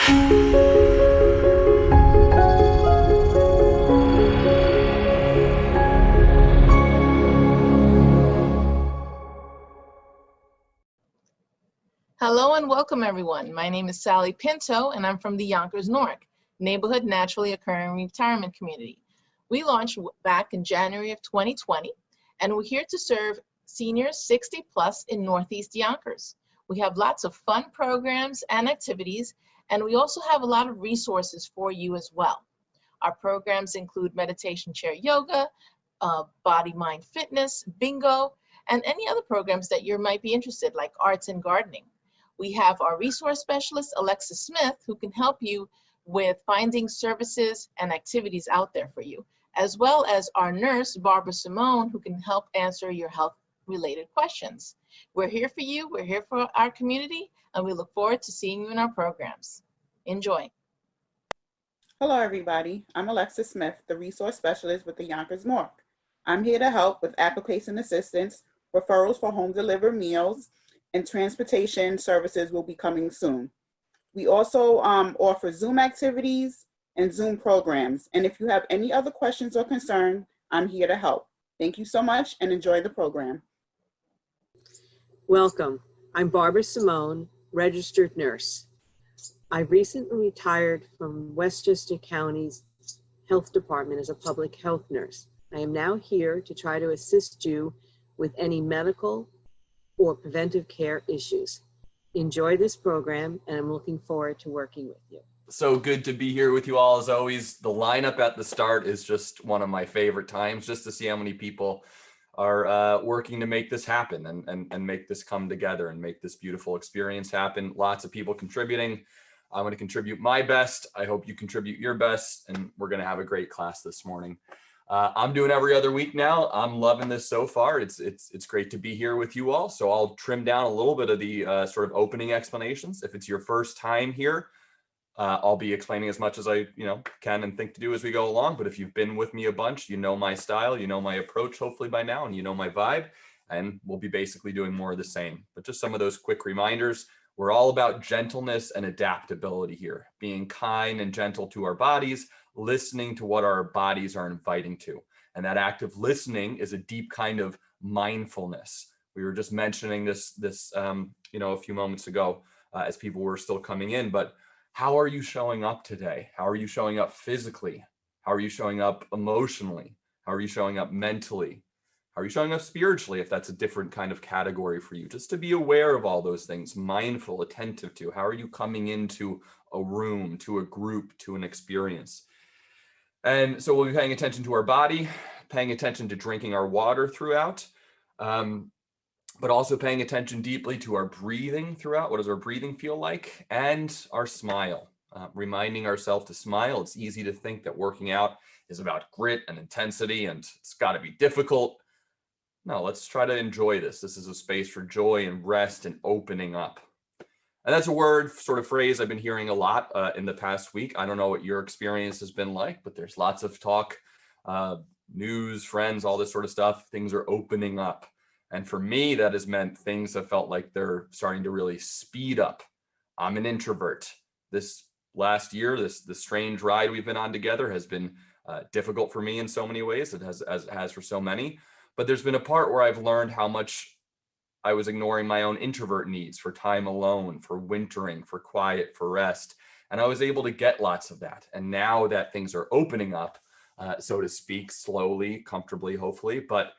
Hello and welcome everyone. My name is Sally Pinto and I'm from the Yonkers Newark Neighborhood Naturally Occurring Retirement Community. We launched back in January of 2020 and we're here to serve seniors 60 plus in Northeast Yonkers. We have lots of fun programs and activities, and we also have a lot of resources for you as well. Our programs include meditation chair yoga, body mind fitness, bingo, and any other programs that you might be interested, like arts and gardening. We have our resource specialist, Alexa Smith, who can help you with finding services and activities out there for you, as well as our nurse, Barbara Simone, who can help answer your health-related questions. We're here for you, we're here for our community, and we look forward to seeing you in our programs. Enjoy. Hello, everybody. I'm Alexa Smith, the resource specialist with the Yonkers Newark. I'm here to help with application assistance, referrals for home delivered meals, and transportation services will be coming soon. We also offer Zoom activities and Zoom programs. And if you have any other questions or concerns, I'm here to help. Thank you so much and enjoy the program. Welcome. I'm Barbara Simone, registered nurse. I recently retired from Westchester County's Health Department as a public health nurse. I am now here to try to assist you with any medical or preventive care issues. Enjoy this program, and I'm looking forward to working with you. So good to be here with you all as always. The lineup at the start is just one of my favorite times, just to see how many people are working to make this happen and make this come together and make this beautiful experience happen. Lots of people contributing. I'm going to contribute my best. I hope you contribute your best, and we're going to have a great class this morning. I'm doing every other week now. I'm loving this so far. It's great to be here with you all. So I'll trim down a little bit of the sort of opening explanations. If it's your first time here, I'll be explaining as much as I can and think to do as we go along. But if you've been with me a bunch, you know my style, you know my approach hopefully by now, and you know my vibe, and we'll be basically doing more of the same. But just some of those quick reminders. We're all about gentleness and adaptability here, being kind and gentle to our bodies, listening to what our bodies are inviting to. And that active listening is a deep kind of mindfulness. We were just mentioning this a few moments ago as people were still coming in, but how are you showing up today? How are you showing up physically? How are you showing up emotionally? How are you showing up mentally? How are you showing up spiritually, if that's a different kind of category for you? Just to be aware of all those things, mindful, attentive to. How are you coming into a room, to a group, to an experience? And so we'll be paying attention to our body, paying attention to drinking our water throughout, but also paying attention deeply to our breathing throughout. What does our breathing feel like? And our smile, reminding ourselves to smile. It's easy to think that working out is about grit and intensity and it's got to be difficult. No, let's try to enjoy this. This is a space for joy and rest and opening up. And that's a word, sort of phrase I've been hearing a lot in the past week. I don't know what your experience has been like, but there's lots of talk, news, friends, all this sort of stuff. Things are opening up. And for me, that has meant things have felt like they're starting to really speed up. I'm an introvert. This last year, this strange ride we've been on together has been difficult for me in so many ways. It has for so many. But there's been a part where I've learned how much I was ignoring my own introvert needs for time alone, for wintering, for quiet, for rest. And I was able to get lots of that. And now that things are opening up, so to speak, slowly, comfortably, hopefully, but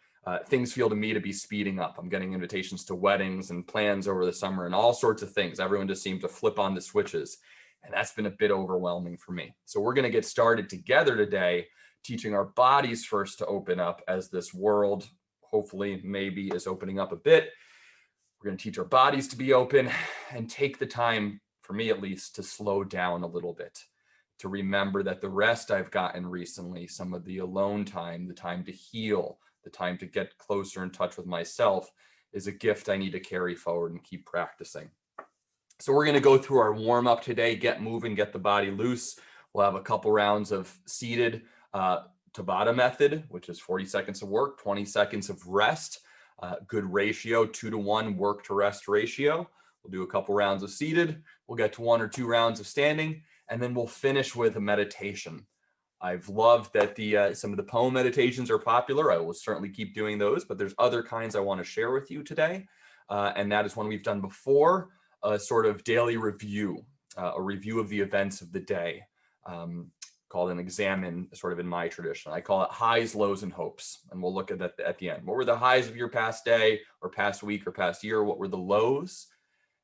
things feel to me to be speeding up. I'm getting invitations to weddings and plans over the summer and all sorts of things. Everyone just seemed to flip on the switches. And that's been a bit overwhelming for me. So we're going to get started together today, teaching our bodies first to open up as this world, hopefully, maybe is opening up a bit. We're going to teach our bodies to be open and take the time, for me at least, to slow down a little bit, to remember that the rest I've gotten recently, some of the alone time, the time to heal, the time to get closer in touch with myself, is a gift I need to carry forward and keep practicing. So we're going to go through our warm up today, get moving, get the body loose. We'll have a couple rounds of seated Tabata method, which is 40 seconds of work, 20 seconds of rest. Good ratio, 2-to-1 work to rest ratio. We'll do a couple rounds of seated, We'll get to 1 or 2 rounds of standing, and then we'll finish with a meditation. I've loved that some of the poem meditations are popular. I will certainly keep doing those, but there's other kinds I want to share with you today. And that is one we've done before, a sort of daily review, a review of the events of the day, called an examine, sort of in my tradition. I call it highs, lows, and hopes. And we'll look at that at the end. What were the highs of your past day or past week or past year? What were the lows?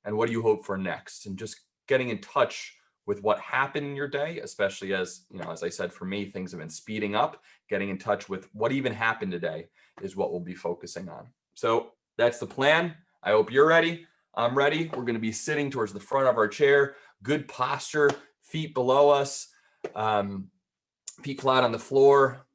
And what do you hope for next? And just getting in touch with what happened in your day, especially as, you know, as I said, for me, things have been speeding up. Getting in touch with what even happened today is what we'll be focusing on. So that's the plan. I hope you're ready. I'm ready. We're going to be sitting towards the front of our chair, good posture, feet below us, feet flat on the floor,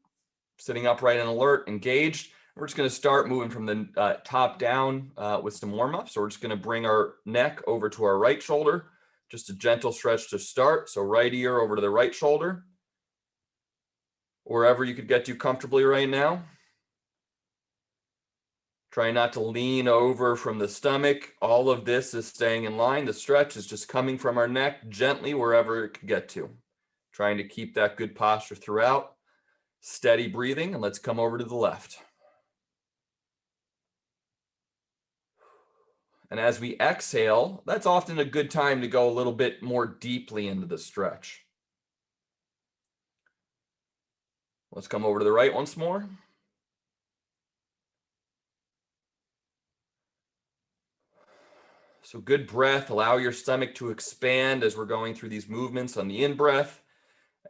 sitting upright and alert, engaged. We're just going to start moving from the top down with some warm-ups. So we're just going to bring our neck over to our right shoulder. Just a gentle stretch to start. So right ear over to the right shoulder. Wherever you could get to comfortably right now. Try not to lean over from the stomach. All of this is staying in line. The stretch is just coming from our neck gently wherever it could get to. Trying to keep that good posture throughout. Steady breathing, and let's come over to the left. And as we exhale, that's often a good time to go a little bit more deeply into the stretch. Let's come over to the right once more. So good breath, allow your stomach to expand as we're going through these movements on the in-breath.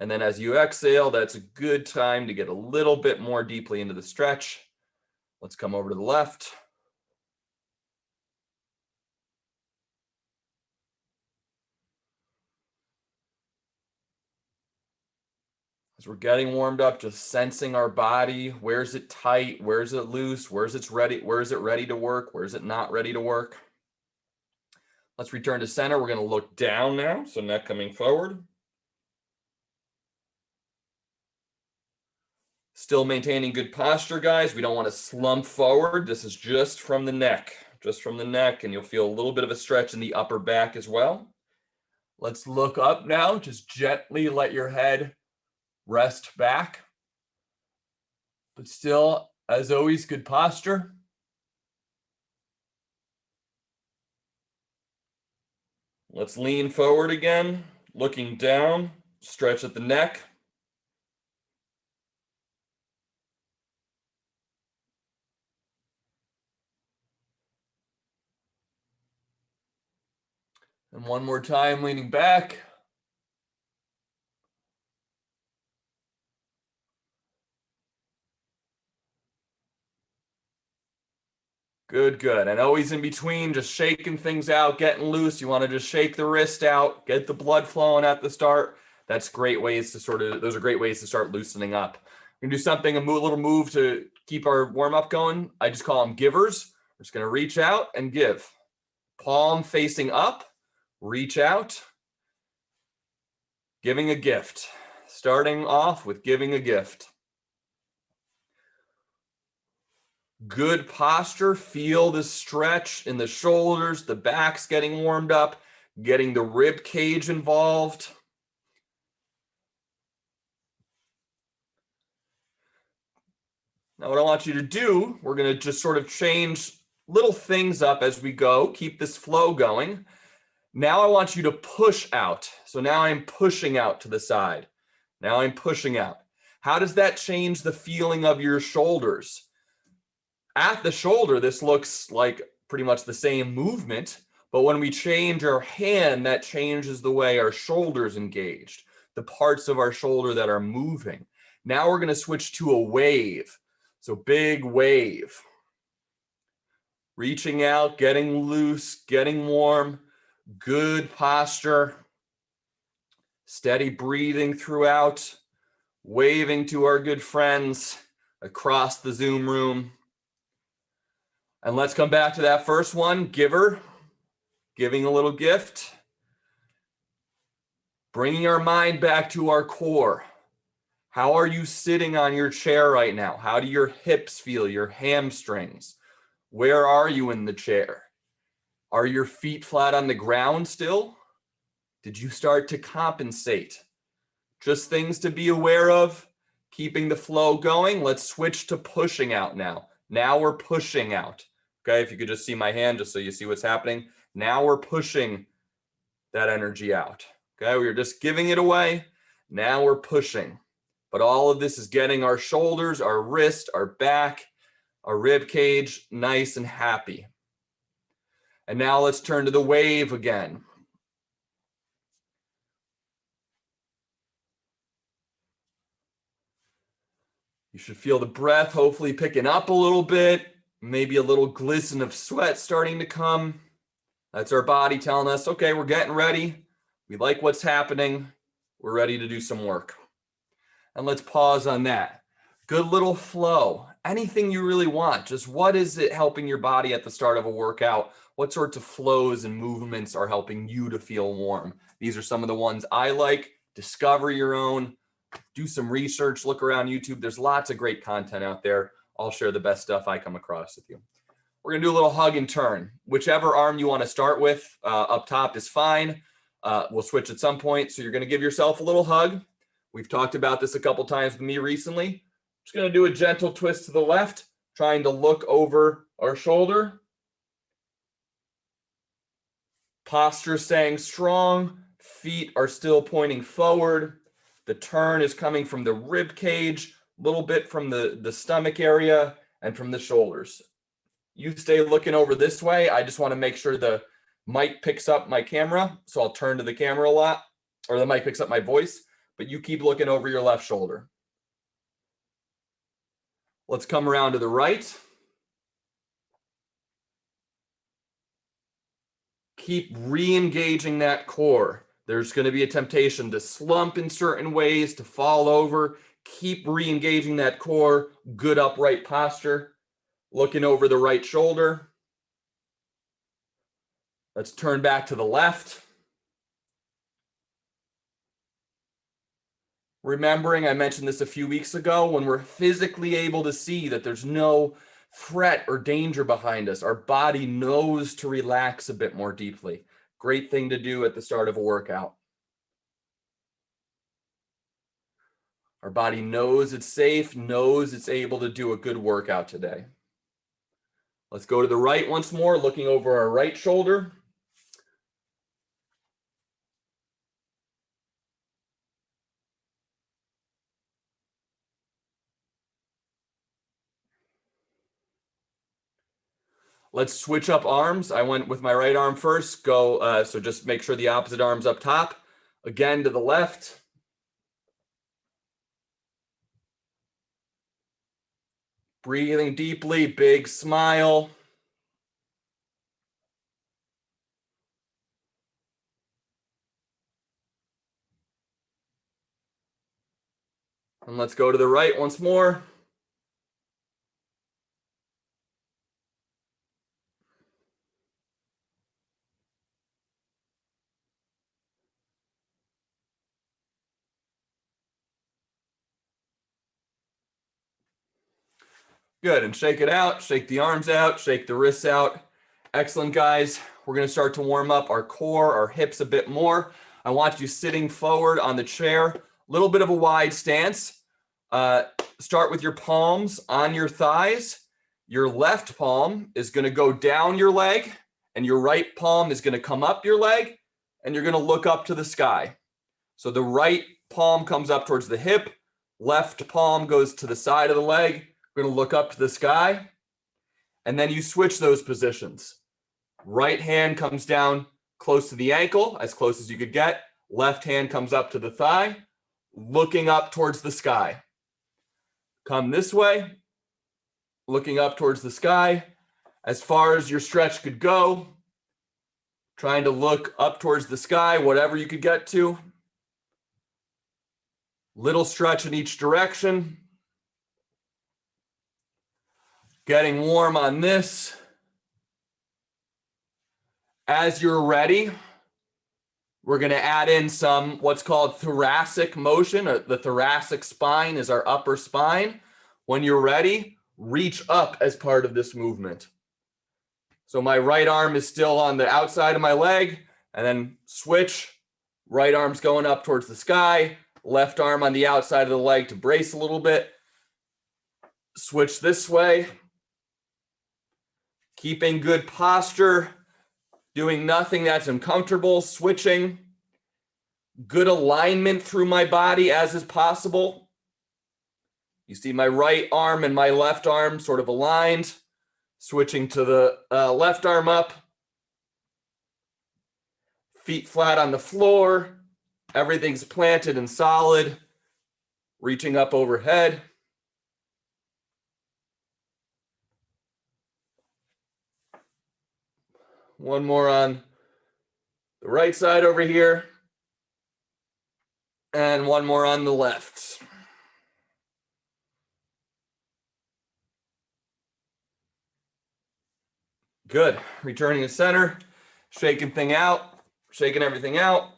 And then as you exhale, that's a good time to get a little bit more deeply into the stretch. Let's come over to the left. As we're getting warmed up, just sensing our body. Where's it tight? Where's it loose? Where's it ready? Where is it ready to work? Where is it not ready to work? Let's return to center. We're going to look down now. So neck coming forward. Still maintaining good posture, guys. We don't want to slump forward. This is just from the neck, and you'll feel a little bit of a stretch in the upper back as well. Let's look up now. Just gently let your head rest back, but still, as always, good posture. Let's lean forward again, looking down, stretch at the neck. And one more time, leaning back. Good, good. And always in between, just shaking things out, getting loose. You want to just shake the wrist out, get the blood flowing at the start. That's great ways to those are great ways to start loosening up. We can do something, a little move to keep our warm up going. I just call them givers. We're just going to reach out and give. Palm facing up, reach out, giving a gift. Starting off with giving a gift. Good posture, feel the stretch in the shoulders, the back's getting warmed up, getting the rib cage involved. Now what I want you to do, we're going to just sort of change little things up as we go, keep this flow going. Now I want you to push out. So now I'm pushing out to the side. Now I'm pushing out. How does that change the feeling of your shoulders? At the shoulder, this looks like pretty much the same movement, but when we change our hand, that changes the way our shoulder's engaged, the parts of our shoulder that are moving. Now we're going to switch to a wave. So big wave. Reaching out, getting loose, getting warm, good posture, steady breathing throughout, waving to our good friends across the Zoom room. And let's come back to that first one, giver, giving a little gift. Bringing our mind back to our core. How are you sitting on your chair right now? How do your hips feel, your hamstrings? Where are you in the chair? Are your feet flat on the ground still? Did you start to compensate? Just things to be aware of, keeping the flow going. Let's switch to pushing out now. Now we're pushing out. Okay, if you could just see my hand, just so you see what's happening. Now we're pushing that energy out. Okay, we were just giving it away. Now we're pushing. But all of this is getting our shoulders, our wrist, our back, our rib cage nice and happy. And now let's turn to the wave again. You should feel the breath hopefully picking up a little bit, maybe a little glisten of sweat starting to come. That's our body telling us, okay, we're getting ready. We like what's happening. We're ready to do some work. And let's pause on that. Good little flow. Anything you really want. Just what is it helping your body at the start of a workout? What sorts of flows and movements are helping you to feel warm? These are some of the ones I like. Discover your own. Do some research. Look around YouTube. There's lots of great content out there. I'll share the best stuff I come across with you. We're going to do a little hug and turn. Whichever arm you want to start with, up top is fine. We'll switch at some point. So you're going to give yourself a little hug. We've talked about this a couple times with me recently. Just going to do a gentle twist to the left, trying to look over our shoulder. Posture staying strong. Feet are still pointing forward. The turn is coming from the rib cage, a little bit from the stomach area and from the shoulders. You stay looking over this way. I just want to make sure the mic picks up my camera. So I'll turn to the camera a lot, or the mic picks up my voice, but you keep looking over your left shoulder. Let's come around to the right. Keep re-engaging that core. There's going to be a temptation to slump in certain ways, to fall over. Keep re-engaging that core. Good upright posture. Looking over the right shoulder. Let's turn back to the left. Remembering, I mentioned this a few weeks ago, when we're physically able to see that there's no threat or danger behind us, our body knows to relax a bit more deeply. Great thing to do at the start of a workout. Our body knows it's safe, knows it's able to do a good workout today. Let's go to the right once more, looking over our right shoulder. Let's switch up arms. I went with my right arm first. So just make sure the opposite arm's up top. Again to the left. Breathing deeply, big smile. And let's go to the right once more. Good, and shake it out, shake the arms out, shake the wrists out. Excellent, guys. We're gonna start to warm up our core, our hips a bit more. I want you sitting forward on the chair, a little bit of a wide stance. Start with your palms on your thighs. Your left palm is gonna go down your leg, and your right palm is gonna come up your leg, and you're gonna look up to the sky. So the right palm comes up towards the hip, left palm goes to the side of the leg. We're going to look up to the sky, and then you switch those positions. Right hand comes down close to the ankle, as close as you could get. Left hand comes up to the thigh, looking up towards the sky. Come this way, looking up towards the sky, as far as your stretch could go. Trying to look up towards the sky, whatever you could get to. Little stretch in each direction. Getting warm on this. As you're ready, we're going to add in some what's called thoracic motion. The thoracic spine is our upper spine. When you're ready, reach up as part of this movement. So my right arm is still on the outside of my leg, and then switch, Right arm's going up towards the sky. Left arm on the outside of the leg to brace a little bit. Switch this way. Keeping good posture. Doing nothing that's uncomfortable. Switching. Good alignment through my body as is possible. You see my right arm and my left arm sort of aligned. Switching to the left arm up. Feet flat on the floor. Everything's planted and solid. Reaching up overhead. One more on the right side over here. And one more on the left. Good. Returning to center. Shaking everything out.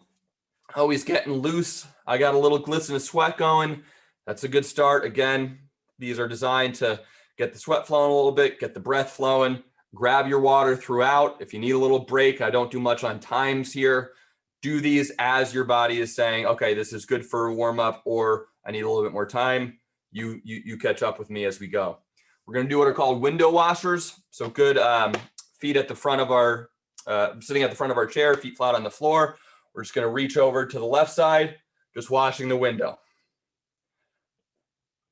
Always getting loose. I got a little glisten of sweat going. That's a good start. Again, these are designed to get the sweat flowing a little bit, get the breath flowing. Grab your water throughout. If you need a little break, I don't do much on times here. Do these as your body is saying, okay, this is good for a warm up, or I need a little bit more time. You catch up with me as we go. We're going to do what are called window washers. So good feet at the front of our, sitting at the front of our chair, feet flat on the floor. We're just going to reach over to the left side, just washing the window.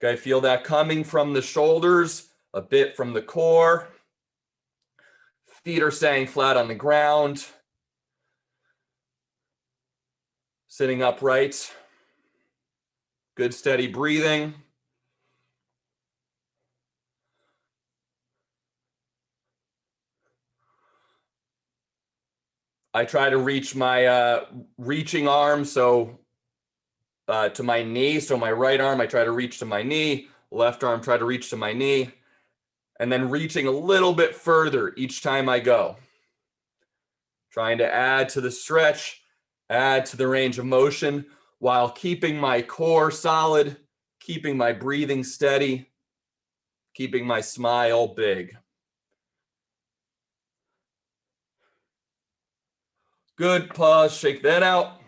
Okay, feel that coming from the shoulders, a bit from the core. Feet are staying flat on the ground. Sitting upright. Good steady breathing. I try to reach my reaching arm to my knee. So my right arm, I try to reach to my knee. Left arm, try to reach to my knee. And then reaching a little bit further each time I go. Trying to add to the stretch, add to the range of motion while keeping my core solid, keeping my breathing steady, keeping my smile big. Good, pause, shake that out.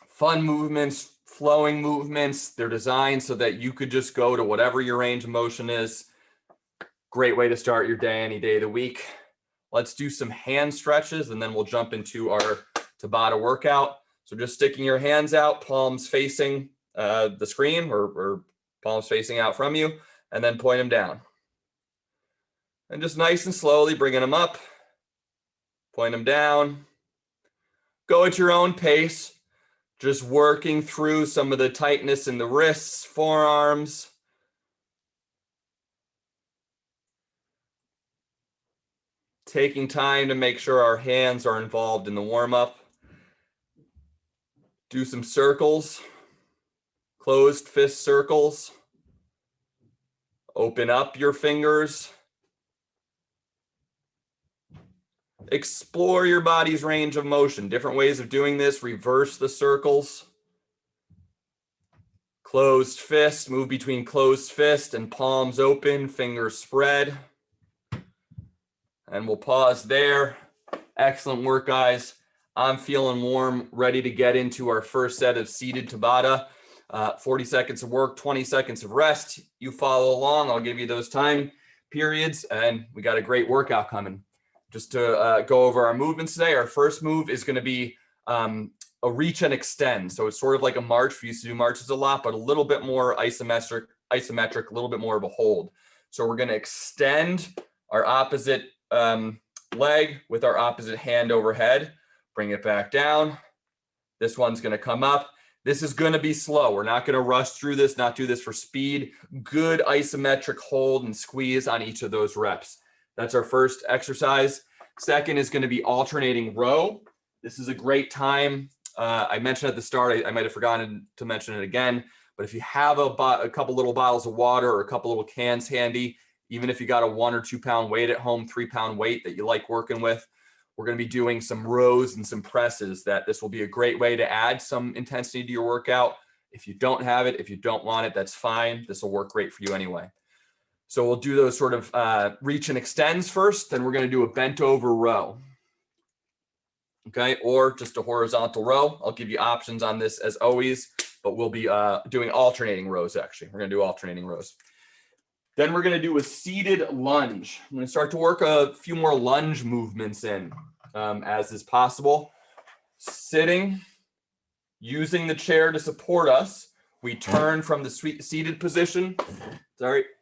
Fun movements, flowing movements. They're designed so that you could just go to whatever your range of motion is. Great way to start your day any day of the week. Let's do some hand stretches and then we'll jump into our Tabata workout. So just sticking your hands out, palms facing the screen or palms facing out from you, and then point them down. And just nice and slowly bringing them up, point them down. Go at your own pace, just working through some of the tightness in the wrists, forearms. Taking time to make sure our hands are involved in the warm-up. Do some circles, closed fist circles. Open up your fingers. Explore your body's range of motion. Different ways of doing this. Reverse the circles. Closed fist. Move between closed fist and palms open, fingers spread. And we'll pause there. Excellent work, guys. I'm feeling warm, ready to get into our first set of seated Tabata. 40 seconds of work, 20 seconds of rest. You follow along. I'll give you those time periods, and we got a great workout coming. Just to go over our movements today, our first move is going to be a reach and extend. So it's sort of like a march. We used to do marches a lot, but a little bit more isometric, a little bit more of a hold. So we're going to extend our opposite leg with our opposite hand overhead. Bring it back down. This one's going to come up. This is going to be slow. We're not going to rush through this, not do this for speed. Good isometric hold and squeeze on each of those reps. That's our first exercise. Second is going to be alternating row. This is a great time. I mentioned at the start, I might have forgotten to mention it again, but if you have a couple little bottles of water or a couple little cans handy, even if you got a 1 or 2 pound weight at home, 3 pound weight that you like working with, we're going to be doing some rows and some presses. That this will be a great way to add some intensity to your workout. If you don't have it, if you don't want it, that's fine. This will work great for you anyway. So we'll do those sort of reach and extends first. Then we're going to do a bent over row. okay, or just a horizontal row. I'll give you options on this as always, but we'll be doing alternating rows actually. We're gonna do alternating rows. Then we're gonna do a seated lunge. I'm gonna start to work a few more lunge movements in as is possible. Sitting, using the chair to support us. We turn from the seated position.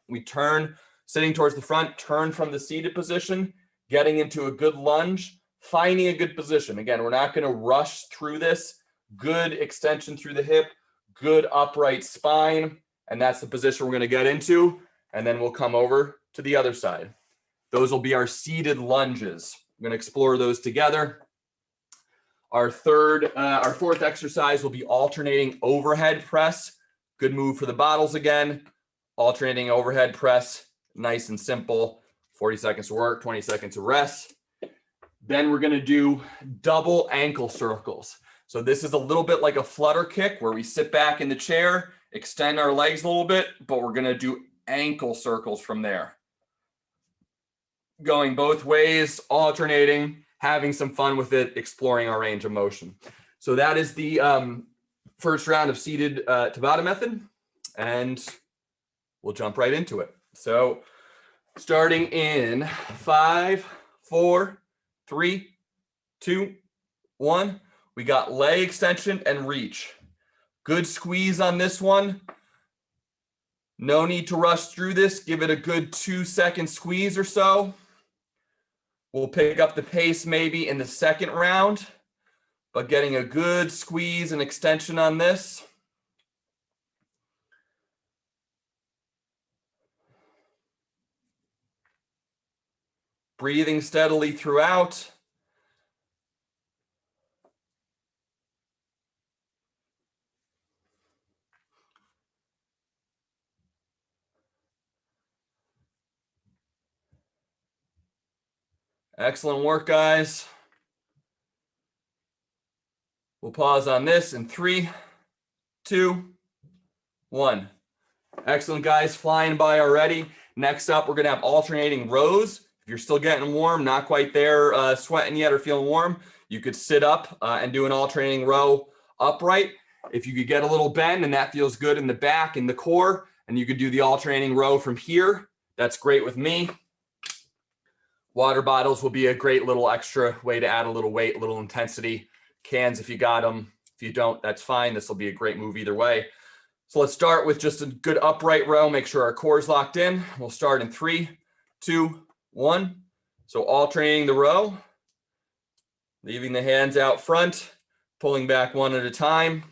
We turn, sitting towards the front, turn from the seated position, getting into a good lunge, finding a good position. Again, we're not gonna rush through this. Good extension through the hip, good upright spine, and that's the position we're gonna get into, and then we'll come over to the other side. Those will be our seated lunges. We're gonna explore those together. Our fourth exercise will be alternating overhead press. Good move for the bottles again. Alternating overhead press, nice and simple. 40 seconds of work, 20 seconds of rest. Then we're gonna do double ankle circles. So this is a little bit like a flutter kick where we sit back in the chair, extend our legs a little bit, but we're gonna do ankle circles from there. Going both ways, alternating, having some fun with it, exploring our range of motion. So that is the first round of seated Tabata method, and we'll jump right into it. So starting in 5, 4, 3, 2, 1, we got leg extension and reach. Good squeeze on this one. No need to rush through this. Give it a good 2-second squeeze or so. We'll pick up the pace maybe in the second round, but getting a good squeeze and extension on this. Breathing steadily throughout. Excellent work, guys. We'll pause on this in 3, 2, 1. Excellent, guys, flying by already. Next up, we're gonna have alternating rows. If you're still getting warm, not quite there, sweating yet or feeling warm, you could sit up and do an alternating row upright. If you could get a little bend and that feels good in the back, in the core, and you could do the alternating row from here, that's great with me. Water bottles will be a great little extra way to add a little weight, a little intensity. Cans if you got them. If you don't, that's fine. This will be a great move either way. So let's start with just a good upright row. Make sure our core is locked in. We'll start in 3, 2, 1. So alternating the row, leaving the hands out front, pulling back one at a time.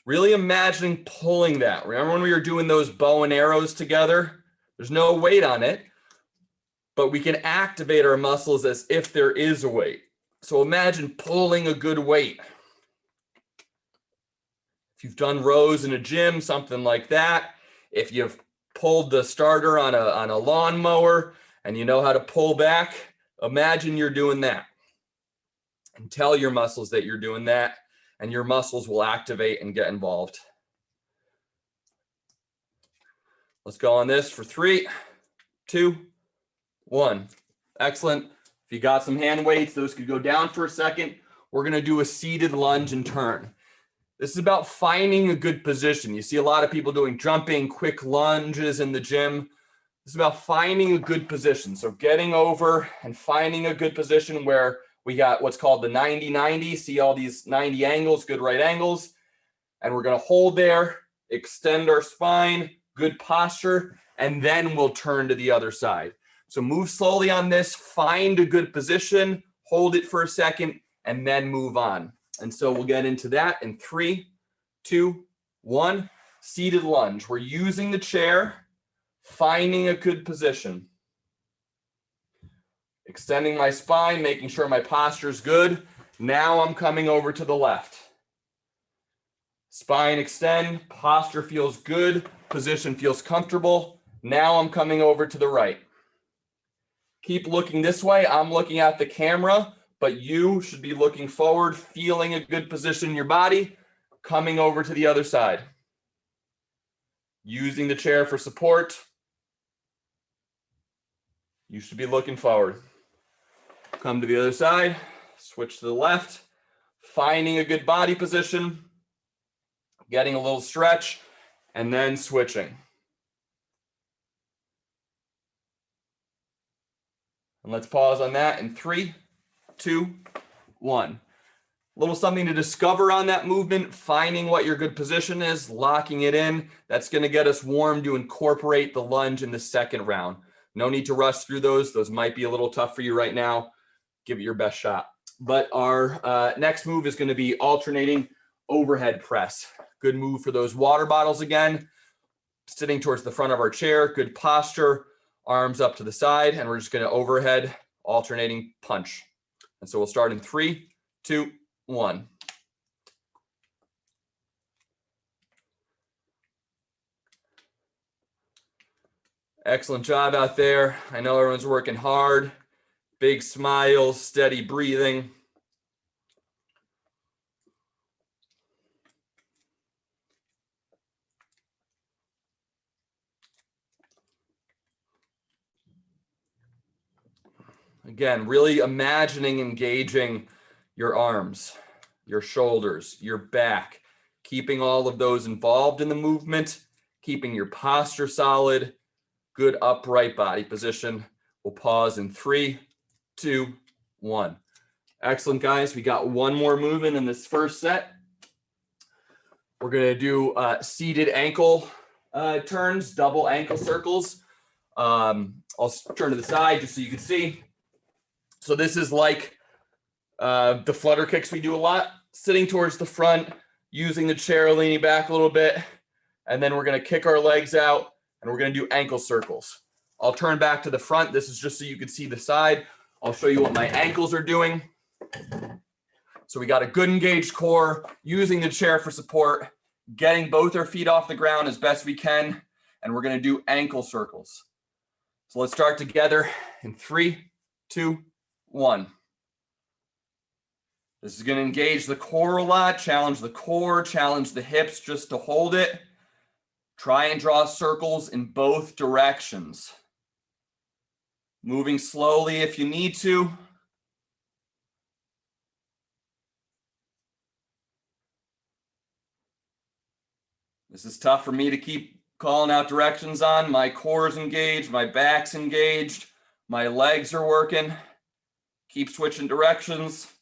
Really imagining pulling that. Remember when we were doing those bow and arrows together? There's no weight on it, but we can activate our muscles as if there is a weight. So imagine pulling a good weight. If you've done rows in a gym, something like that. If you've pulled the starter on a lawnmower and you know how to pull back, imagine you're doing that. And tell your muscles that you're doing that, and your muscles will activate and get involved. Let's go on this for 3, 2, 1. Excellent. If you got some hand weights, those could go down for a second. We're gonna do a seated lunge and turn. This is about finding a good position. You see a lot of people doing jumping, quick lunges in the gym. This is about finding a good position. So getting over and finding a good position where we got what's called the 90-90. See all these 90 angles, good right angles. And we're gonna hold there, extend our spine, good posture, and then we'll turn to the other side. So move slowly on this, find a good position, hold it for a second, and then move on. And so we'll get into that in 3, 2, 1. Seated lunge. We're using the chair, finding a good position. Extending my spine, making sure my posture is good. Now I'm coming over to the left. Spine extend, posture feels good, position feels comfortable. Now I'm coming over to the right. Keep looking this way. I'm looking at the camera, but you should be looking forward, feeling a good position in your body, coming over to the other side. Using the chair for support. You should be looking forward. Come to the other side, switch to the left, finding a good body position, getting a little stretch, and then switching. And let's pause on that in 3, 2, 1. A little something to discover on that movement, finding what your good position is, locking it in. That's going to get us warm to incorporate the lunge in the second round. No need to rush through those. Those might be a little tough for you right now. Give it your best shot. But our next move is going to be alternating overhead press. Good move for those water bottles again. Sitting towards the front of our chair, good posture, arms up to the side, and we're just going to overhead alternating punch. And so we'll start in 3, 2, 1. Excellent job out there. I know everyone's working hard. Big smiles, steady breathing. Again, really imagining engaging your arms, your shoulders, your back, keeping all of those involved in the movement, keeping your posture solid, good upright body position. We'll pause in 3, 2, 1. Excellent, guys. We got one more movement in this first set. We're going to do seated ankle turns, double ankle circles. I'll turn to the side just so you can see. So this is like the flutter kicks we do a lot, sitting towards the front, using the chair, leaning back a little bit, and then we're going to kick our legs out, and we're going to do ankle circles. I'll turn back to the front. This is just so you can see the side. I'll show you what my ankles are doing. So we got a good engaged core, using the chair for support, getting both our feet off the ground as best we can, and we're going to do ankle circles. So let's start together in 3, 2, 1. This is going to engage the core a lot, challenge the core, challenge the hips just to hold it. Try and draw circles in both directions. Moving slowly if you need to. This is tough for me to keep calling out directions on. My core is engaged, my back's engaged, my legs are working. Keep switching directions.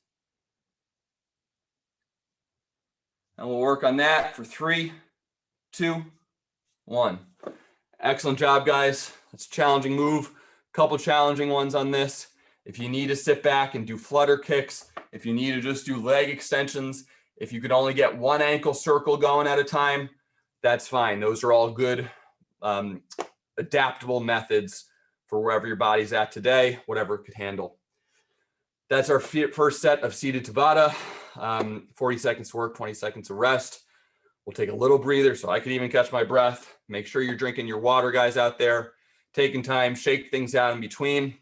And we'll work on that for 3, 2, 1. Excellent job, guys. It's a challenging move. Couple challenging ones on this. If you need to sit back and do flutter kicks, if you need to just do leg extensions, if you could only get one ankle circle going at a time, that's fine. Those are all good adaptable methods for wherever your body's at today, whatever it could handle. That's our first set of seated Tabata. 40 seconds to work, 20 seconds of rest. We'll take a little breather so I could even catch my breath. Make sure you're drinking your water, guys, out there. Taking time, shake things out in between.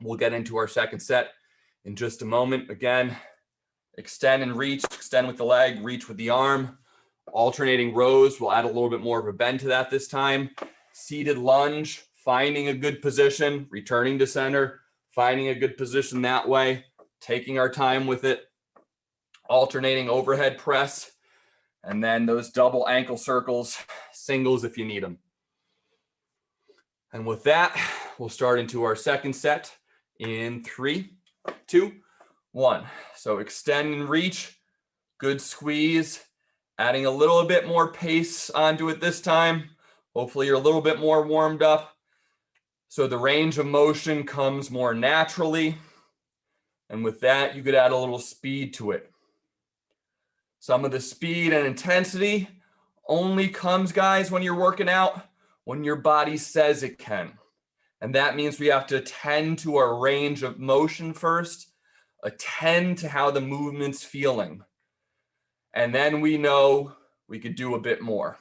We'll get into our second set in just a moment. Again, extend and reach, extend with the leg, reach with the arm. Alternating rows, we'll add a little bit more of a bend to that this time. Seated lunge, finding a good position, returning to center, finding a good position that way, taking our time with it. Alternating overhead press, and then those double ankle circles, singles if you need them. And with that, we'll start into our second set in 3, 2, 1. So extend and reach, good squeeze, adding a little bit more pace onto it this time. Hopefully you're a little bit more warmed up, so the range of motion comes more naturally. And with that, you could add a little speed to it. Some of the speed and intensity only comes, guys, when you're working out, when your body says it can. And that means we have to attend to our range of motion first, attend to how the movement's feeling. And then we know we could do a bit more.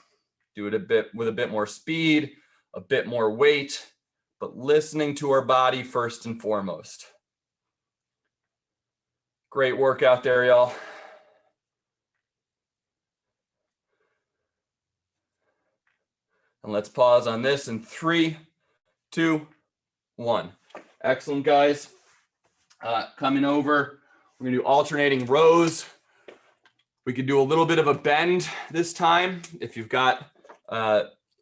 Do it a bit with a bit more speed, a bit more weight, but listening to our body first and foremost. Great workout there, y'all. And let's pause on this in 3, 2, 1. Excellent, guys. Coming over, we're gonna do alternating rows. We could do a little bit of a bend this time. If you've got,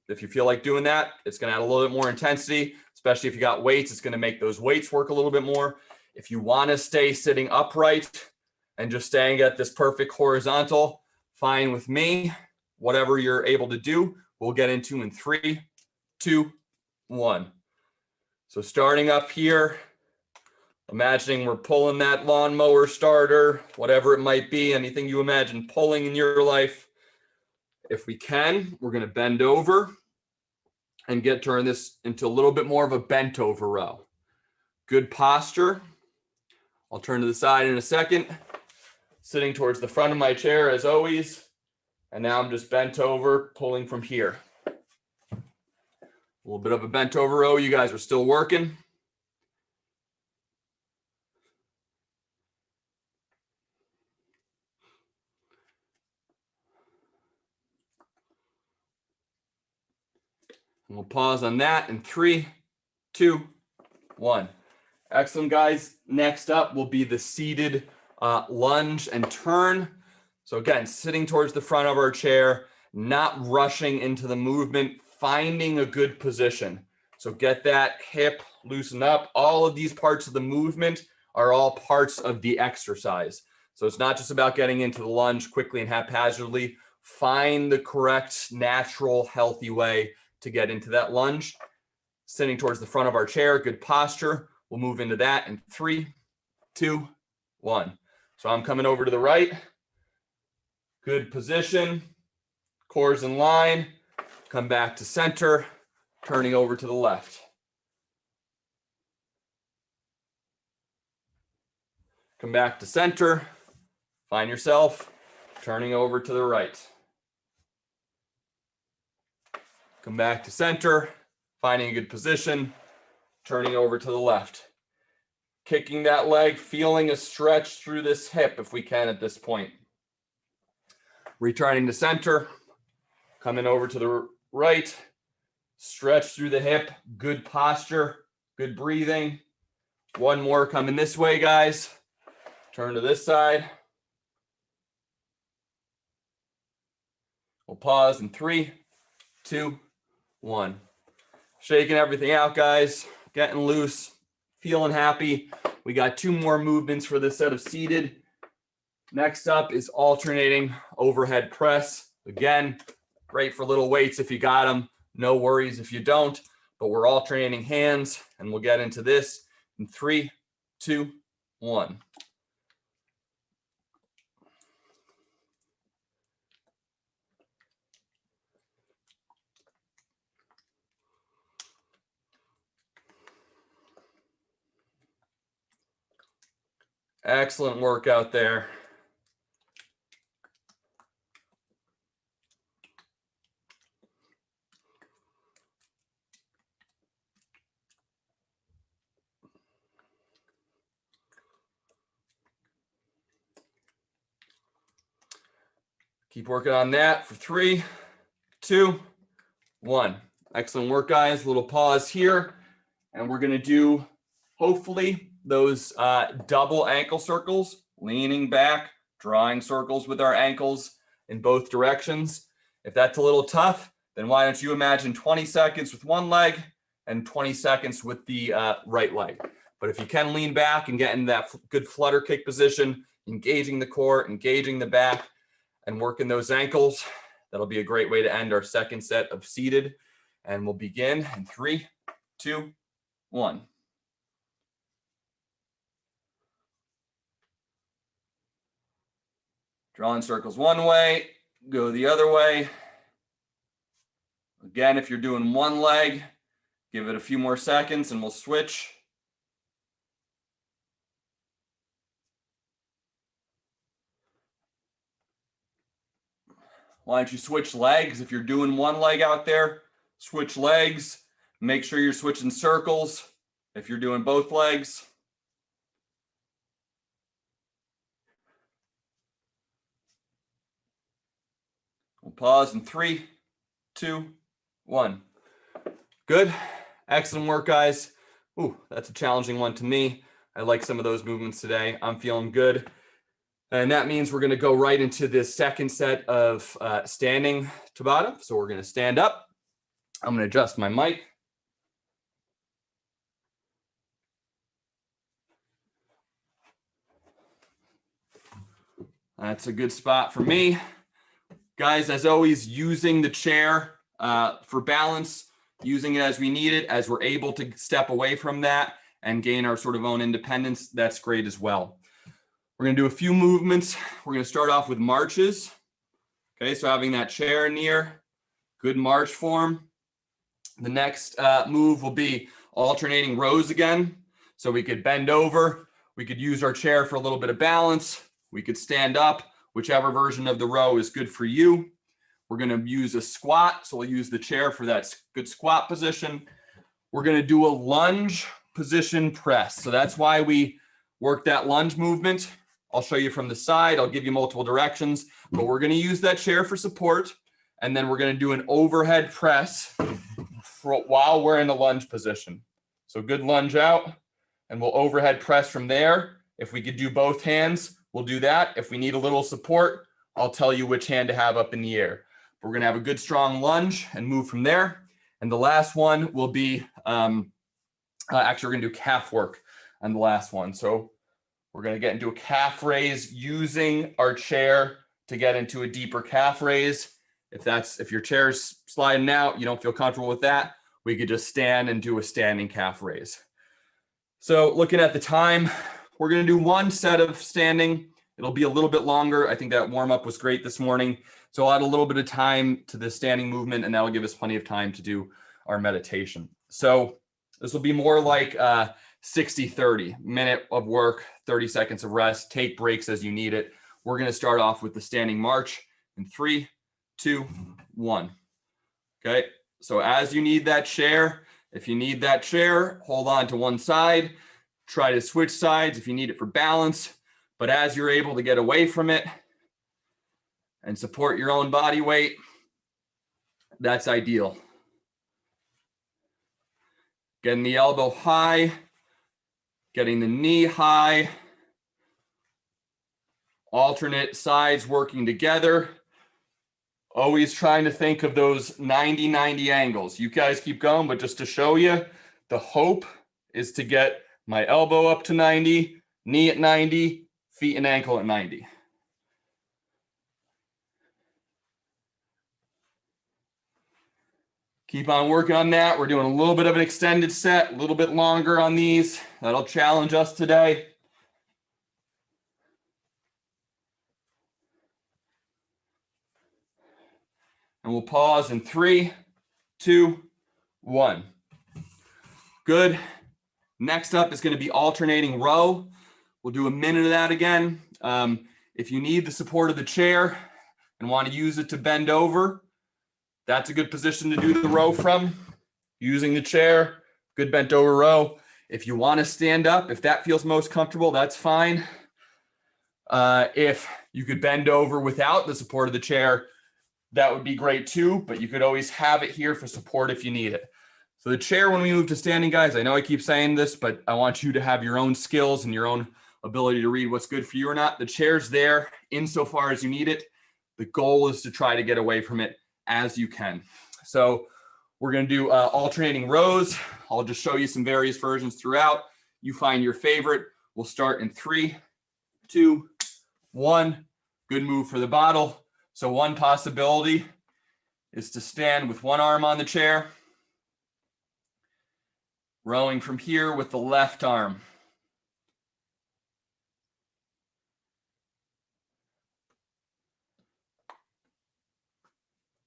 if you feel like doing that, it's gonna add a little bit more intensity, especially if you got weights, it's gonna make those weights work a little bit more. If you wanna stay sitting upright and just staying at this perfect horizontal, fine with me. Whatever you're able to do, we'll get into in 3, 2, 1. So starting up here, imagining we're pulling that lawnmower starter, whatever it might be, anything you imagine pulling in your life. If we can, we're going to bend over and turn this into a little bit more of a bent over row. Good posture. I'll turn to the side in a second. Sitting towards the front of my chair as always. And now I'm just bent over, pulling from here. A little bit of a bent over row. You guys are still working. And we'll pause on that in 3, 2, 1. Excellent, guys. Next up will be the seated lunge and turn. So again, sitting towards the front of our chair, not rushing into the movement, finding a good position. So get that hip loosen up. All of these parts of the movement are all parts of the exercise. So it's not just about getting into the lunge quickly and haphazardly. Find the correct, natural, healthy way to get into that lunge. Sitting towards the front of our chair, good posture. We'll move into that in 3, 2, 1. So I'm coming over to the right. Good position. Core's in line. Come back to center. Turning over to the left. Come back to center. Find yourself. Turning over to the right. Come back to center, finding a good position, turning over to the left. Kicking that leg, feeling a stretch through this hip if we can at this point. Returning to center, coming over to the right, stretch through the hip, good posture, good breathing. One more coming this way, guys. Turn to this side. We'll pause in 3, 2, 1. Shaking everything out, guys. Getting loose. Feeling happy. We got 2 more movements for this set of seated. Next up is alternating overhead press. Again, great for little weights if you got them. No worries if you don't. But we're alternating hands, and we'll get into this in 3, 2, 1. Excellent work out there. Keep working on that for 3, 2, 1. Excellent work, guys. A little pause here. And we're going to do, hopefully, those double ankle circles, leaning back, drawing circles with our ankles in both directions. If that's a little tough, then why don't you imagine 20 seconds with one leg and 20 seconds with the right leg. But if you can lean back and get in that good flutter kick position, engaging the core, engaging the back, and working those ankles, that'll be a great way to end our second set of seated. And we'll begin in 3, 2, 1. Drawing circles one way, go the other way. Again, if you're doing one leg, give it a few more seconds and we'll switch. Why don't you switch legs? If you're doing one leg out there, switch legs. Make sure you're switching circles if you're doing both legs. We'll pause in 3, 2, 1. Good. Excellent work, guys. Ooh, that's a challenging one to me. I like some of those movements today. I'm feeling good. And that means we're going to go right into this second set of standing Tabata. So we're going to stand up. I'm going to adjust my mic. That's a good spot for me. Guys, as always, using the chair for balance, using it as we need it, as we're able to step away from that and gain our sort of own independence, that's great as well. We're going to do a few movements. We're going to start off with marches. Okay, so having that chair near, good march form. The next move will be alternating rows again. So we could bend over. We could use our chair for a little bit of balance. We could stand up, whichever version of the row is good for you. We're going to use a squat. So we'll use the chair for that good squat position. We're going to do a lunge position press. So that's why we work that lunge movement. I'll show you from the side. I'll give you multiple directions, but we're going to use that chair for support. And then we're going to do an overhead press while we're in a lunge position. So good lunge out, and we'll overhead press from there. If we could do both hands, we'll do that. If we need a little support, I'll tell you which hand to have up in the air. But we're going to have a good strong lunge and move from there. And the last one will be, actually we're going to do calf work on the last one. So we're going to get into a calf raise using our chair to get into a deeper calf raise. If your chair's sliding out, you don't feel comfortable with that, we could just stand and do a standing calf raise. So looking at the time, we're going to do one set of standing. It'll be a little bit longer. I think that warm up was great this morning. So I'll add a little bit of time to the standing movement, and that'll give us plenty of time to do our meditation. So this will be more like 60-30, minute of work, 30 seconds of rest, take breaks as you need it. We're going to start off with the standing march in 3, 2, 1. Okay, so as you need that chair, if you need that chair, hold on to one side, try to switch sides if you need it for balance, but as you're able to get away from it and support your own body weight, that's ideal. Getting the elbow high, getting the knee high, alternate sides working together. Always trying to think of those 90-90 angles. You guys keep going, but just to show you, the hope is to get my elbow up to 90, knee at 90, feet and ankle at 90. Keep on working on that. We're doing a little bit of an extended set, a little bit longer on these. That'll challenge us today. And we'll pause in 3, 2, 1. Good. Next up is going to be alternating row. We'll do a minute of that again. If you need the support of the chair and want to use it to bend over, that's a good position to do the row from. Using the chair, good bent over row. If you want to stand up, if that feels most comfortable, that's fine. If you could bend over without the support of the chair, that would be great too, but you could always have it here for support if you need it. So the chair, when we move to standing, guys, I know I keep saying this, but I want you to have your own skills and your own ability to read what's good for you or not. The chair's there insofar as you need it. The goal is to try to get away from it as you can. So we're going to do alternating rows. I'll just show you some various versions throughout. You find your favorite. We'll start in 3, 2, 1. Good move for the bottle. So one possibility is to stand with one arm on the chair, rowing from here with the left arm.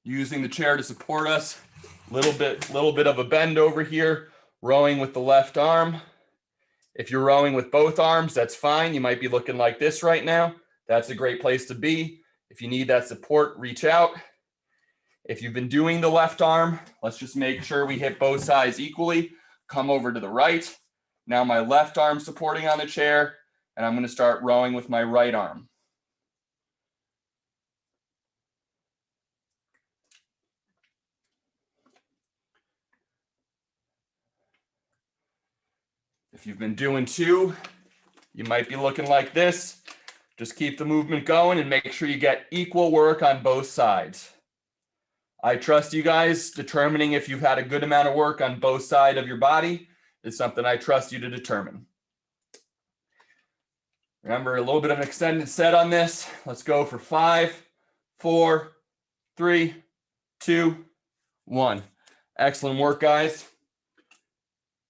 Using the chair to support us, little bit of a bend over here, rowing with the left arm. If you're rowing with both arms, that's fine. You might be looking like this right now. That's a great place to be. If you need that support, reach out. If you've been doing the left arm, let's just make sure we hit both sides equally. Come over to the right. Now my left arm supporting on the chair, and I'm going to start rowing with my right arm. If you've been doing 2, You might be looking like this. Just keep the movement going and make sure you get equal work on both sides. I trust you guys. Determining if you've had a good amount of work on both sides of your body is something I trust you to determine. Remember, a little bit of an extended set on this. Let's go for 5, 4, 3, 2, 1. Excellent work, guys.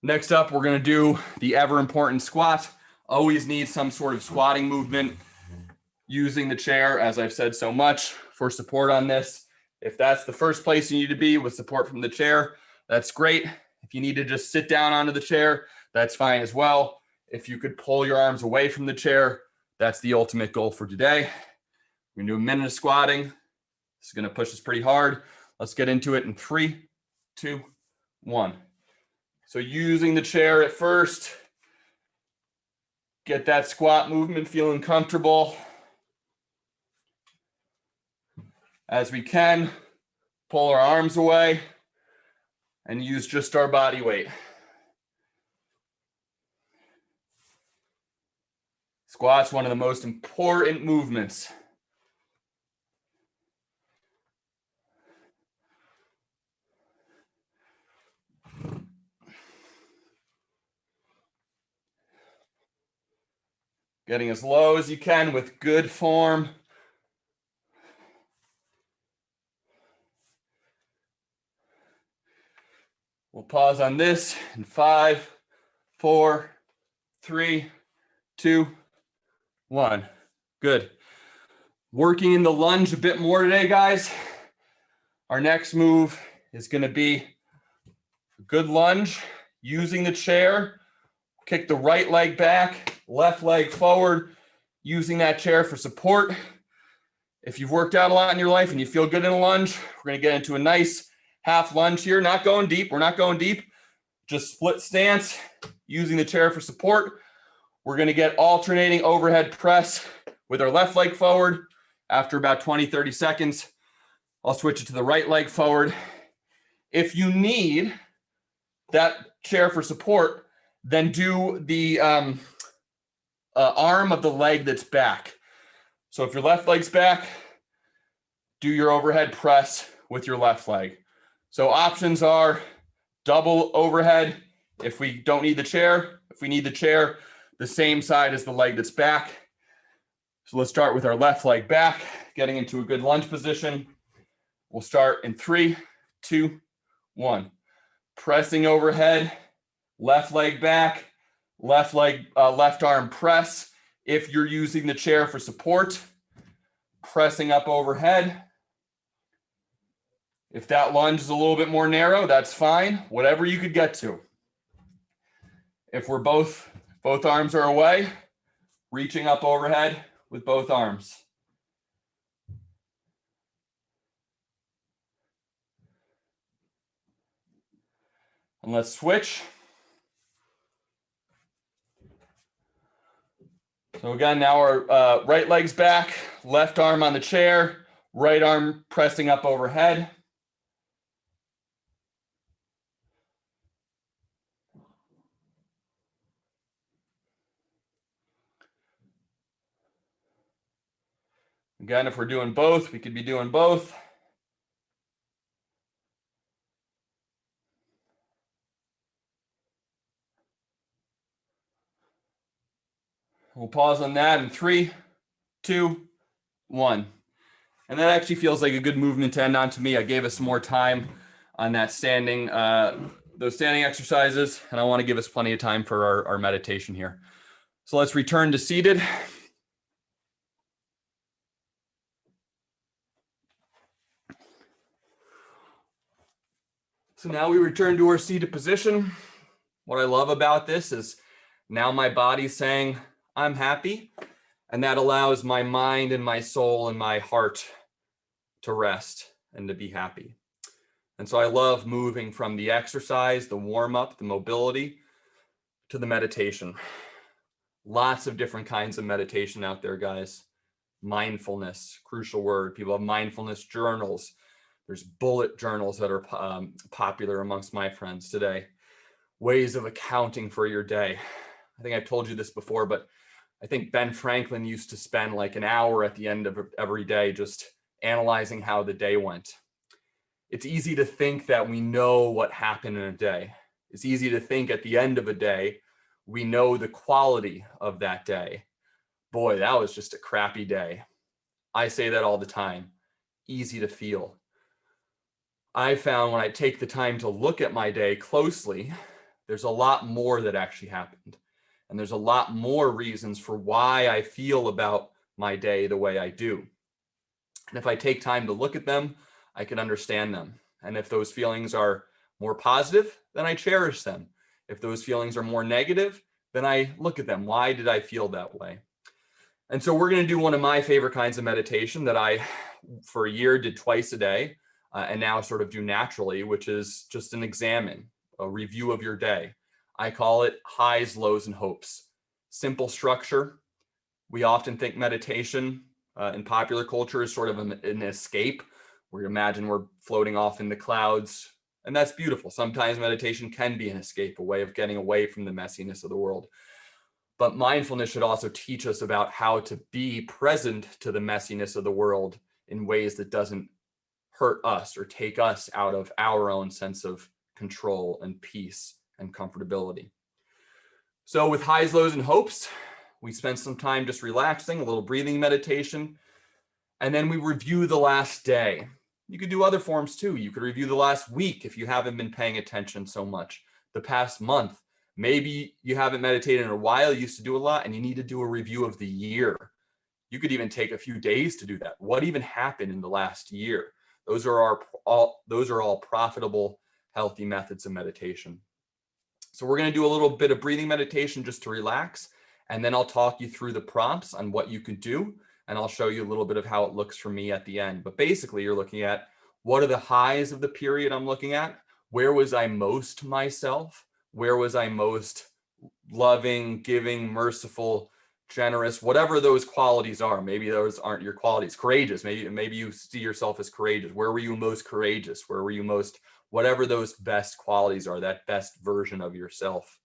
Next up, we're going to do the ever important squat. Always need some sort of squatting movement. Using the chair, as I've said so much, for support on this. If that's the first place you need to be with support from the chair, that's great. If you need to just sit down onto the chair, that's fine as well. If you could pull your arms away from the chair, that's the ultimate goal for today. We're gonna do a minute of squatting. This is gonna push us pretty hard. Let's get into it in 3, 2, 1. So using the chair at first, get that squat movement feeling comfortable. As we can, pull our arms away and use just our body weight. Squat's one of the most important movements. Getting as low as you can with good form. We'll pause on this in 5, 4, 3, 2, 1. Good. Working in the lunge a bit more today, guys. Our next move is going to be a good lunge using the chair. Kick the right leg back, left leg forward, using that chair for support. If you've worked out a lot in your life and you feel good in a lunge, we're going to get into a nice half lunge here. Not going deep. We're not going deep. Just split stance, using the chair for support. We're going to get alternating overhead press with our left leg forward. After about 20, 30 seconds, I'll switch it to the right leg forward. If you need that chair for support, then do the arm of the leg that's back. So if your left leg's back, do your overhead press with your left leg. So options are double overhead if we don't need the chair. If we need the chair, the same side as the leg that's back. So let's start with our left leg back, getting into a good lunge position. We'll start in 3, 2, 1. Pressing overhead, left leg back, left arm press. If you're using the chair for support, pressing up overhead. If that lunge is a little bit more narrow, that's fine. Whatever you could get to. If we're both arms are away, reaching up overhead with both arms. And let's switch. So again, now our right leg's back, left arm on the chair, right arm pressing up overhead. Again, if we're doing both, we could be doing both. We'll pause on that in 3, 2, 1. And that actually feels like a good movement to end on to me. I gave us some more time on that standing, those standing exercises, and I want to give us plenty of time for our meditation here. So let's return to seated. So now we return to our seated position. What I love about this is now my body's saying, I'm happy. And that allows my mind and my soul and my heart to rest and to be happy. And so I love moving from the exercise, the warm up, the mobility, to the meditation. Lots of different kinds of meditation out there, guys. Mindfulness, crucial word. People have mindfulness journals. There's bullet journals that are popular amongst my friends today. Ways of accounting for your day. I think I've told you this before, but I think Ben Franklin used to spend like an hour at the end of every day just analyzing how the day went. It's easy to think that we know what happened in a day. It's easy to think at the end of a day, we know the quality of that day. Boy, that was just a crappy day. I say that all the time. Easy to feel. I found when I take the time to look at my day closely, there's a lot more that actually happened. And there's a lot more reasons for why I feel about my day the way I do. And if I take time to look at them, I can understand them. And if those feelings are more positive, then I cherish them. If those feelings are more negative, then I look at them. Why did I feel that way? And so we're going to do one of my favorite kinds of meditation that I, for a year, did twice a day, and now sort of do naturally, which is just an examine, a review of your day. I call it highs, lows, and hopes. Simple structure. We often think meditation in popular culture is sort of an escape, where you imagine we're floating off in the clouds, and that's beautiful. Sometimes meditation can be an escape, a way of getting away from the messiness of the world. But mindfulness should also teach us about how to be present to the messiness of the world in ways that doesn't hurt us or take us out of our own sense of control and peace and comfortability. So with highs, lows, and hopes, we spend some time just relaxing, a little breathing meditation, and then we review the last day. You could do other forms too. You could review the last week if you haven't been paying attention so much, the past month. Maybe you haven't meditated in a while, you used to do a lot, and you need to do a review of the year. You could even take a few days to do that. What even happened in the last year? Those are all profitable, healthy methods of meditation. So we're going to do a little bit of breathing meditation just to relax, and then I'll talk you through the prompts on what you could do, and I'll show you a little bit of how it looks for me at the end. But basically, you're looking at what are the highs of the period I'm looking at? Where was I most myself? Where was I most loving, giving, merciful, generous, whatever those qualities are? Maybe those aren't your qualities. Courageous, maybe you see yourself as courageous. Where were you most courageous? Where were you most, whatever those best qualities are, that best version of yourself?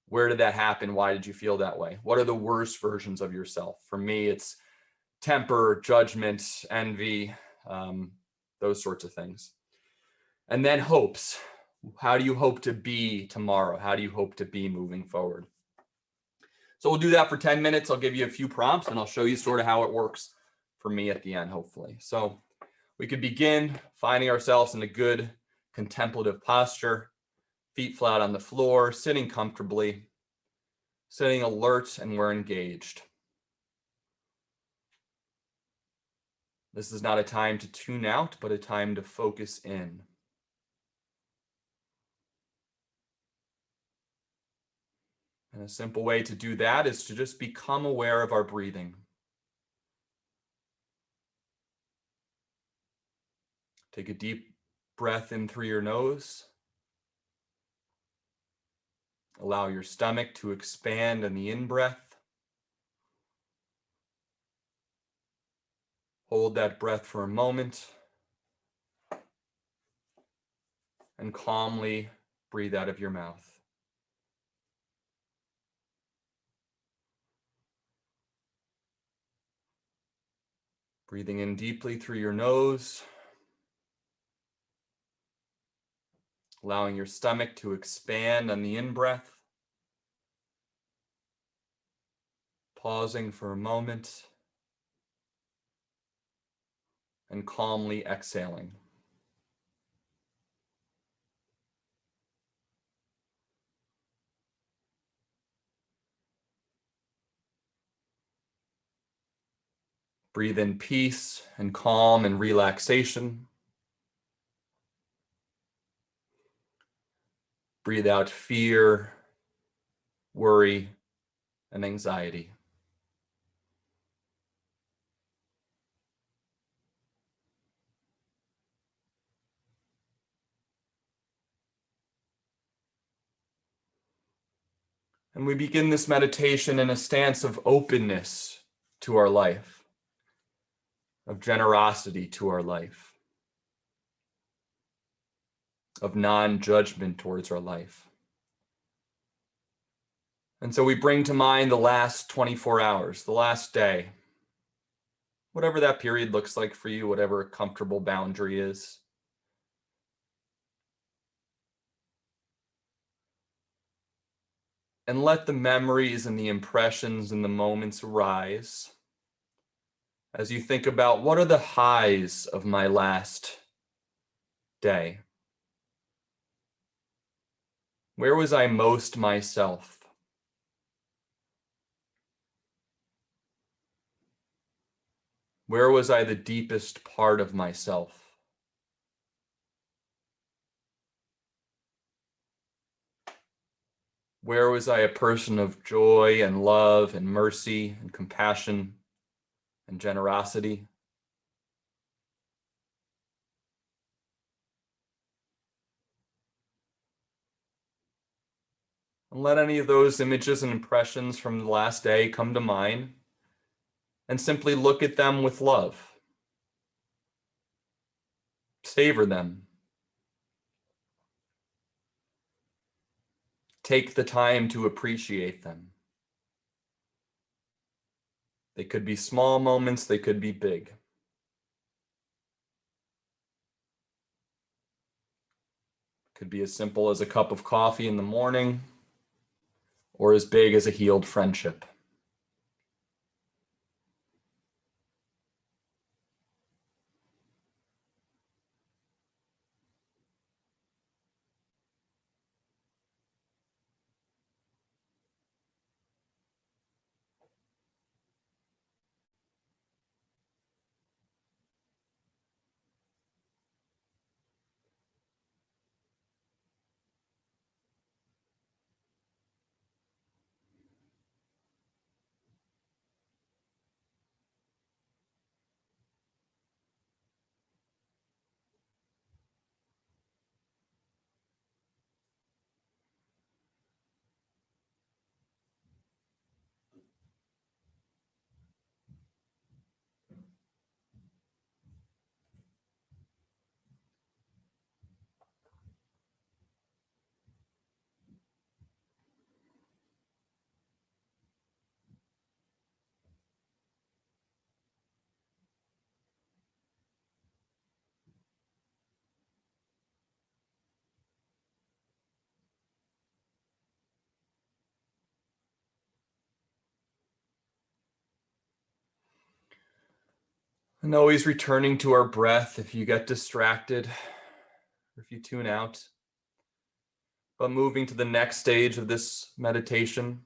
Where did that happen? Why did you feel that way? What are the worst versions of yourself? For me, it's temper, judgment, envy, those sorts of things. And then hopes. How do you hope to be tomorrow? How do you hope to be moving forward? So we'll do that for 10 minutes. I'll give you a few prompts and I'll show you sort of how it works for me at the end, hopefully. So we could begin finding ourselves in a good contemplative posture, feet flat on the floor, sitting comfortably, sitting alert, and we're engaged. This is not a time to tune out, but a time to focus in. And a simple way to do that is to just become aware of our breathing. Take a deep breath in through your nose. Allow your stomach to expand in the in-breath. Hold that breath for a moment. And calmly breathe out of your mouth. Breathing in deeply through your nose. Allowing your stomach to expand on the in-breath. Pausing for a moment. And calmly exhaling. Breathe in peace and calm and relaxation. Breathe out fear, worry, and anxiety. And we begin this meditation in a stance of openness to our life, of generosity to our life, of non-judgment towards our life. And so we bring to mind the last 24 hours, the last day, whatever that period looks like for you, whatever a comfortable boundary is. And let the memories and the impressions and the moments arise as you think about, what are the highs of my last day? Where was I most myself? Where was I the deepest part of myself? Where was I a person of joy and love and mercy and compassion and generosity? And let any of those images and impressions from the last day come to mind, and simply look at them with love. Savor them. Take the time to appreciate them. They could be small moments, they could be big. Could be as simple as a cup of coffee in the morning, or as big as a healed friendship. And always returning to our breath if you get distracted, or if you tune out. But moving to the next stage of this meditation,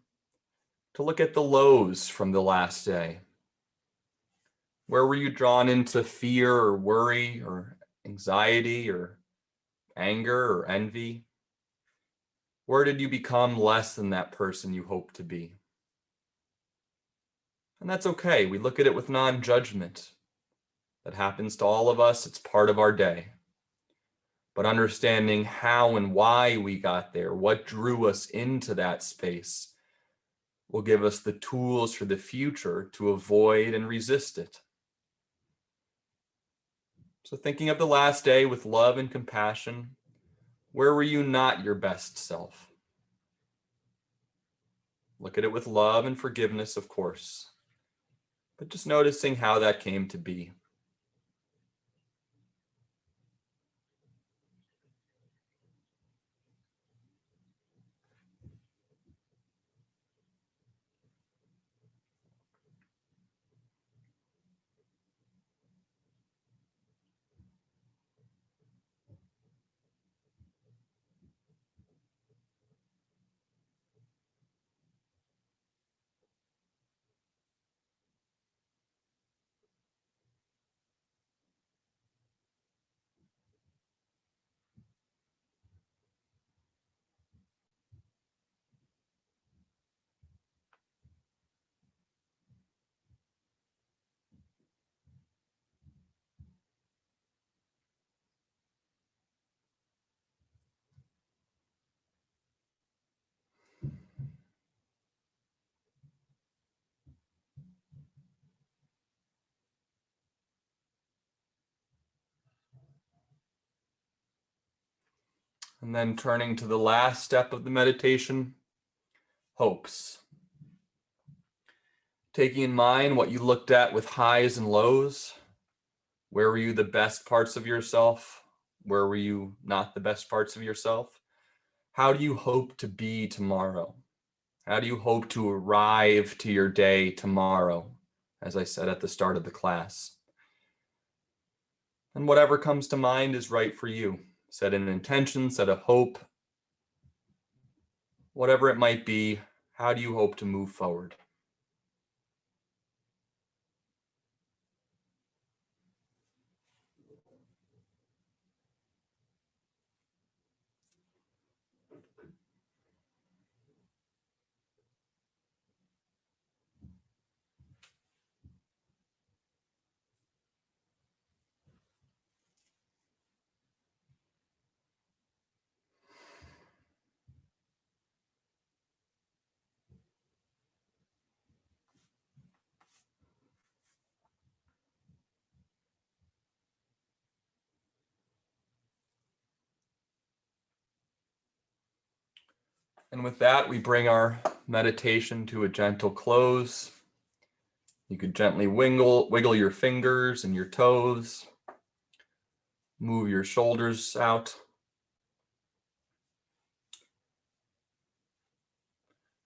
to look at the lows from the last day. Where were you drawn into fear or worry or anxiety or anger or envy? Where did you become less than that person you hoped to be? And that's okay. We look at it with non-judgment. That happens to all of us. It's part of our day. But understanding how and why we got there, what drew us into that space, will give us the tools for the future to avoid and resist it. So thinking of the last day with love and compassion, where were you not your best self? Look at it with love and forgiveness, of course, but just noticing how that came to be. And then turning to the last step of the meditation, hopes. Taking in mind what you looked at with highs and lows. Where were you the best parts of yourself? Where were you not the best parts of yourself? How do you hope to be tomorrow? How do you hope to arrive to your day tomorrow? As I said at the start of the class. And whatever comes to mind is right for you. Set an intention, set a hope. Whatever it might be, how do you hope to move forward? And with that, we bring our meditation to a gentle close. You could gently wiggle your fingers and your toes. Move your shoulders out.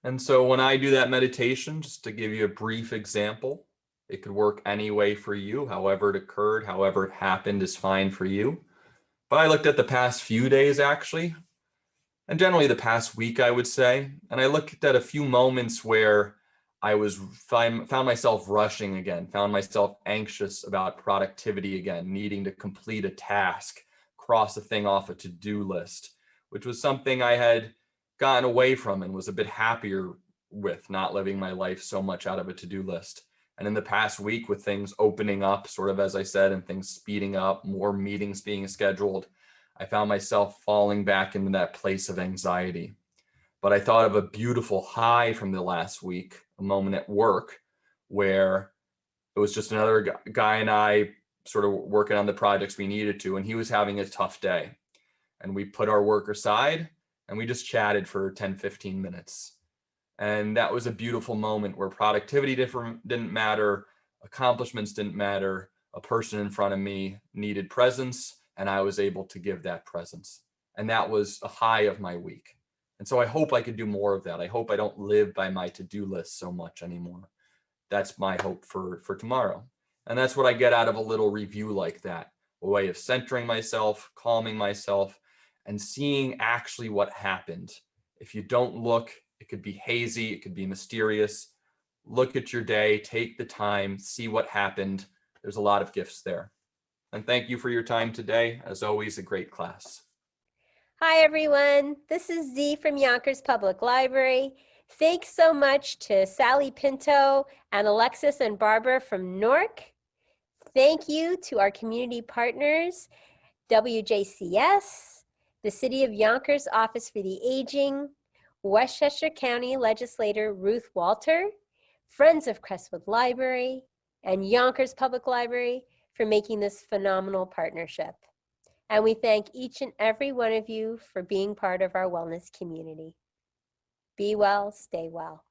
And so when I do that meditation, just to give you a brief example, it could work any way for you. However it occurred, however it happened is fine for you. But I looked at the past few days actually, and generally the past week, I would say. And I looked at a few moments where I found myself rushing again, found myself anxious about productivity again, needing to complete a task, cross a thing off a to-do list, which was something I had gotten away from and was a bit happier with, not living my life so much out of a to-do list. And in the past week, with things opening up, sort of as I said, and things speeding up, more meetings being scheduled, I found myself falling back into that place of anxiety. But I thought of a beautiful high from the last week, a moment at work where it was just another guy and I sort of working on the projects we needed to, and he was having a tough day. And we put our work aside and we just chatted for 10, 15 minutes. And that was a beautiful moment where productivity didn't matter, accomplishments didn't matter. A person in front of me needed presence, and I was able to give that presence. And that was a high of my week. And so I hope I could do more of that. I hope I don't live by my to-do list so much anymore. That's my hope for tomorrow. And that's what I get out of a little review like that, a way of centering myself, calming myself, and seeing actually what happened. If you don't look, it could be hazy, it could be mysterious. Look at your day, take the time, see what happened. There's a lot of gifts there. And thank you for your time today. As always, a great class. Hi, everyone. This is Z from Yonkers Public Library. Thanks so much to Sally Pinto and Alexis and Barbara from Newark. Thank you to our community partners, WJCS, the City of Yonkers Office for the Aging, Westchester County Legislator Ruth Walter, Friends of Crestwood Library, and Yonkers Public Library for making this phenomenal partnership. And we thank each and every one of you for being part of our wellness community. Be well, stay well.